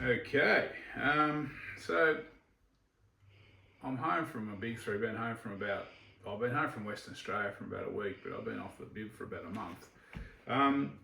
Okay, so I'm home from a big three. I've been home from Western Australia for about a week, but I've been off the bib for about a month. Um,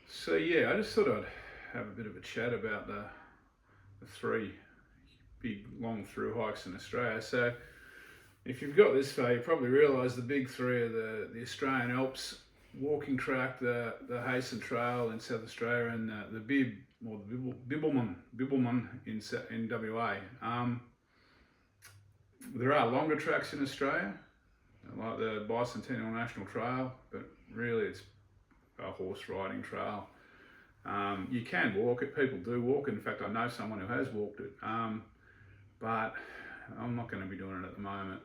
so yeah, I just thought I'd have a bit of a chat about the three big long through hikes in Australia. So if you've got this far, you probably realise the big three are the Australian Alps walking track, the Hasten Trail in South Australia, and the Bib or the Bibbulmun in WA. There are longer tracks in Australia, like the Bicentennial National Trail, but really it's a horse riding trail. You can walk it, people do walk it. In fact, I know someone who has walked it, but I'm not going to be doing it at the moment.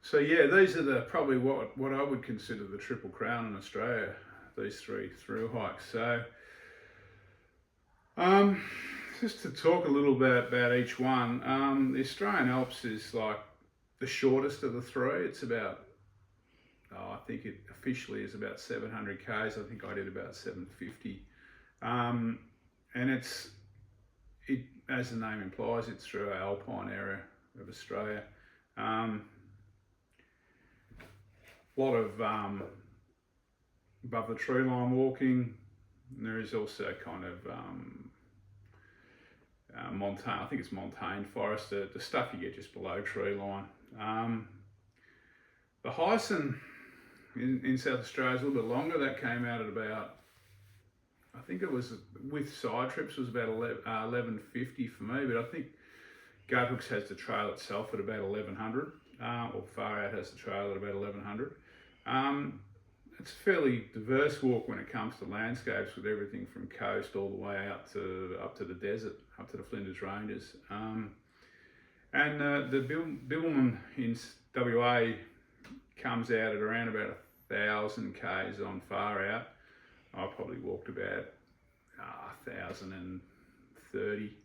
So yeah, these are probably what I would consider the Triple Crown in Australia, these three through hikes. So just to talk a little bit about each one, the Australian Alps is like the shortest of the three. It's about, I think it officially is about 700 k's. I think I did about 750. And it, as the name implies, it's through our alpine area of Australia. A lot of above the tree line walking. There is also kind of montane, I think it's montane forest, the stuff you get just below tree line. The Hyson in South Australia is a little bit longer. That came out at about, I think it was, with side trips, was about 1150 for me, but I think Goat has the trail itself at about 1100, or Far Out has the trail at about 1100. It's a fairly diverse walk when it comes to landscapes, with everything from coast all the way up to the desert, up to the Flinders Ranges. And the Bibbulmun in WA comes out at around about 1,000 k's on Far Out. I probably walked about 1,030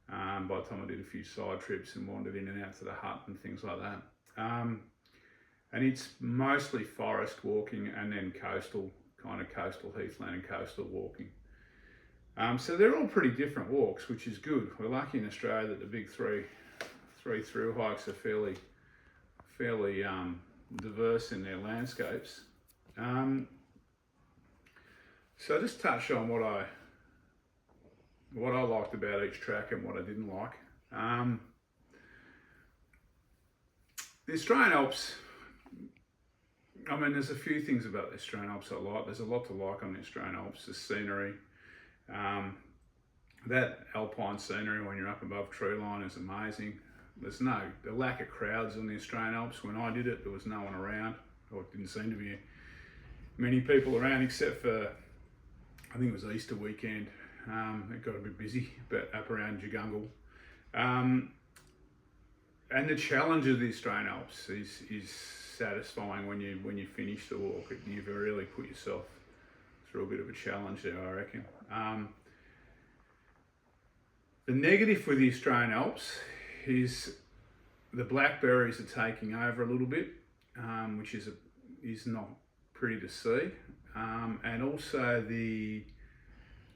by the time I did a few side trips and wandered in and out to the hut and things like that. And it's mostly forest walking and then coastal heathland and coastal walking. So they're all pretty different walks, which is good. We're lucky in Australia that the big three through hikes are fairly diverse in their landscapes. So I'll just touch on what I liked about each track and what I didn't like. The Australian Alps, I mean, there's a few things about the Australian Alps I like. There's a lot to like on the Australian Alps. The scenery, that alpine scenery when you're up above tree line is amazing. There's the lack of crowds on the Australian Alps. When I did it, there was no one around, or it didn't seem to be many people around, except for, I think it was Easter weekend. It got a bit busy, but up around Jagungal. And the challenge of the Australian Alps is satisfying when you finish the walk. You've really put yourself through a bit of a challenge there, I reckon. The negative with the Australian Alps is the blackberries are taking over a little bit, which is not pretty to see, and also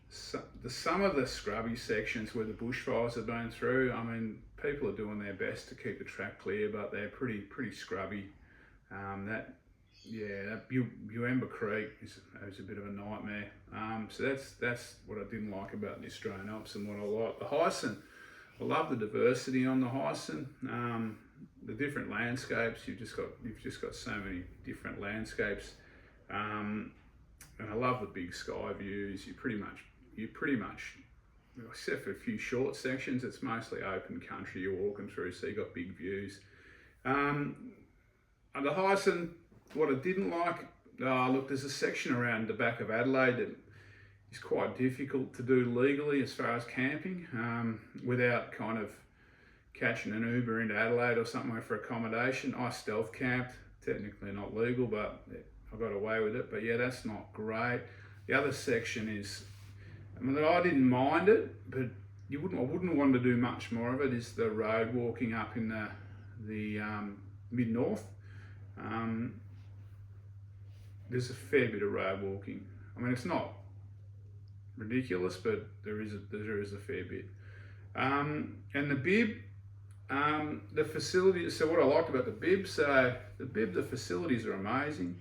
some of the scrubby sections where the bushfires have been through. I mean, people are doing their best to keep the track clear, but they're pretty scrubby. That Uemba Creek is a bit of a nightmare. So that's what I didn't like about the Australian Alps, and what I like. The Hyson, I love the diversity on the Hyson. The different landscapes. You've just got so many different landscapes, and I love the big sky views. You pretty much, except for a few short sections, it's mostly open country you're walking through, so you got big views. And the Hyson, what I didn't like, look, there's a section around the back of Adelaide that is quite difficult to do legally as far as camping, without kind of catching an Uber into Adelaide or somewhere for accommodation. I stealth camped, technically not legal, but I got away with it. But yeah, that's not great. The other section is, I mean, I didn't mind it, but I wouldn't want to do much more of it, is the road walking up in the mid-north. There's a fair bit of road walking. I mean, it's not ridiculous, but there is a fair bit. And the bib, the facilities. So what I liked about the bib, the facilities are amazing.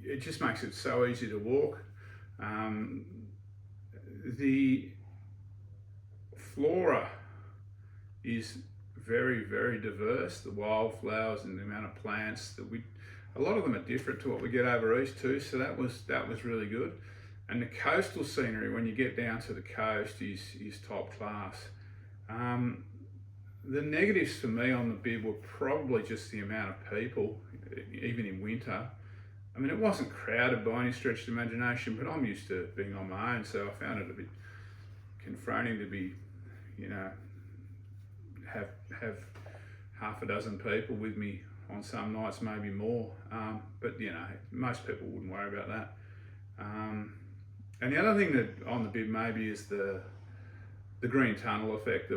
It just makes it so easy to walk. The flora is very, very diverse. The wildflowers and the amount of plants a lot of them are different to what we get over east too. So that was really good. And the coastal scenery, when you get down to the coast, is top class. The negatives for me on the bib were probably just the amount of people, even in winter. I mean, it wasn't crowded by any stretch of the imagination, but I'm used to being on my own, so I found it a bit confronting to be, have half a dozen people with me on some nights, maybe more. But most people wouldn't worry about that. And the other thing that on the bib maybe is the green tunnel effect,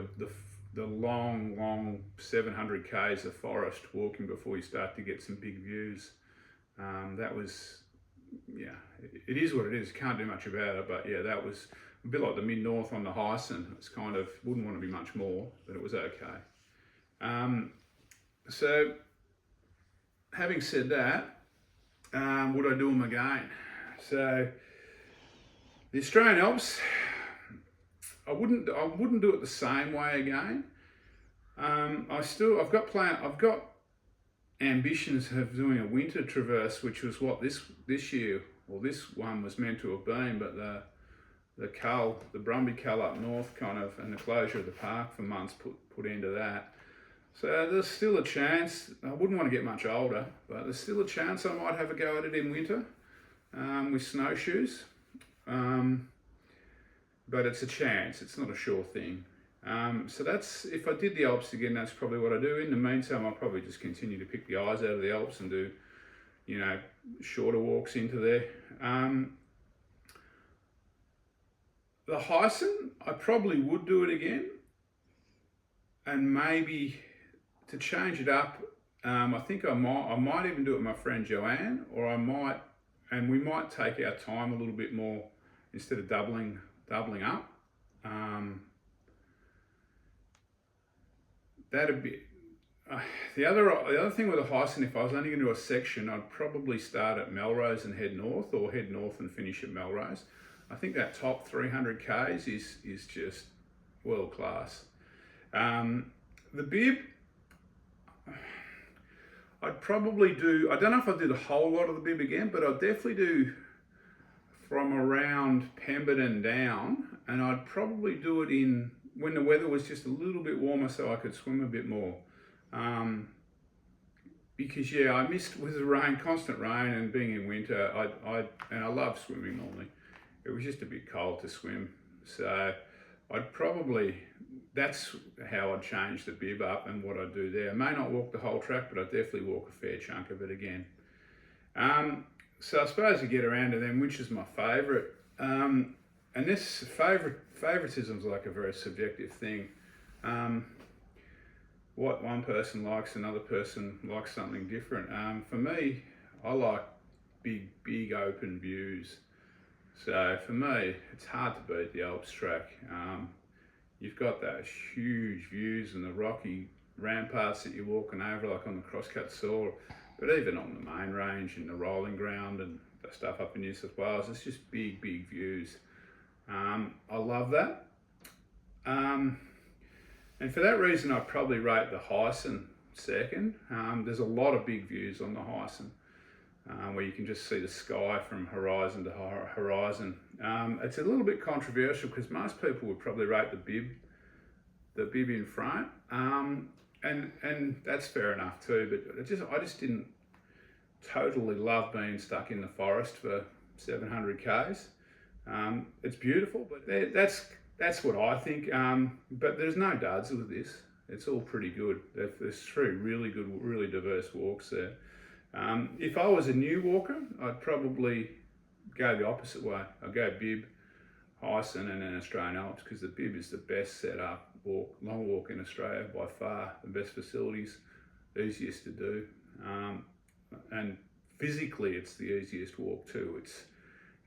the long 700 k's of forest walking before you start to get some big views. That was, it is what it is. Can't do much about it, but yeah, that was a bit like the mid-north on the Hyson. It's kind of, wouldn't want to be much more, but it was okay. So having said that, would I do them again? So the Australian Alps, I wouldn't do it the same way again. I've got ambitions of doing a winter traverse, which was what this year, or this one was meant to have been, but the Brumby Cull up north and the closure of the park for months put into that. So there's still a chance. I wouldn't want to get much older, but there's still a chance I might have a go at it in winter with snowshoes. But it's a chance, it's not a sure thing. So that's, if I did the Alps again, that's probably what I do. In the meantime, I'll probably just continue to pick the eyes out of the Alps and do, shorter walks into there. The Hyson, I probably would do it again. And maybe to change it up, I think I might even do it with my friend Joanne, or we might take our time a little bit more instead of doubling up. That'd be the other thing with the Hyson. If I was only going to do a section, I'd probably start at Melrose and head north, or head north and finish at Melrose. I think that top 300 k's is just world class. The bib, I'd probably do. I don't know if I'd do the whole lot of the bib again, but I'd definitely do from around Pemberton down, and I'd probably do it when the weather was just a little bit warmer, so I could swim a bit more. Because I missed with the constant rain, and being in winter. I love swimming normally. It was just a bit cold to swim, so that's how I'd change the bib up and what I'd do there. I may not walk the whole track, but I'd definitely walk a fair chunk of it again. So I suppose you get around to them, which is my favourite. And this favouritism is like a very subjective thing. What one person likes, another person likes something different. For me, I like big open views. So for me, it's hard to beat the Alps track. You've got those huge views and the rocky ramparts that you're walking over, like on the Crosscut Soar, but even on the main range and the rolling ground and the stuff up in New South Wales, it's just big views. I love that. And for that reason, I probably rate the Hyson second. There's a lot of big views on the Hyson, where you can just see the sky from horizon to horizon. It's a little bit controversial because most people would probably rate the bib in front, and that's fair enough too. But I just didn't totally love being stuck in the forest for 700 k's. It's beautiful, but that's what I think. But there's no duds with this. It's all pretty good. There's 3 really good, really diverse walks there. If I was a new walker, I'd probably go the opposite way. I'd go bib, Hyson, and then Australian Alps, because the bib is the best set up long walk in Australia by far. The best facilities, easiest to do, and physically it's the easiest walk too. It's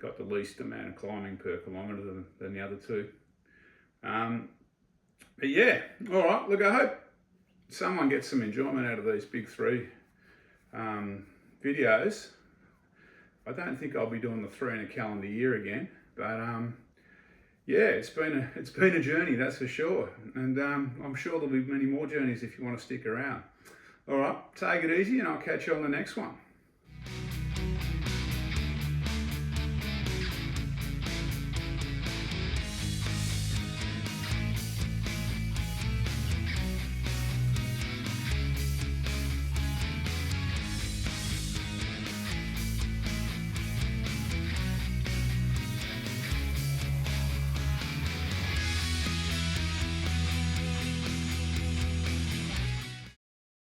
got the least amount of climbing per kilometre than the other two. But yeah, all right. Look, I hope someone gets some enjoyment out of these big three videos. I don't think I'll be doing the 3 in a calendar year again, but yeah, it's been a journey, that's for sure. And I'm sure there'll be many more journeys if you want to stick around. All right, take it easy, and I'll catch you on the next one.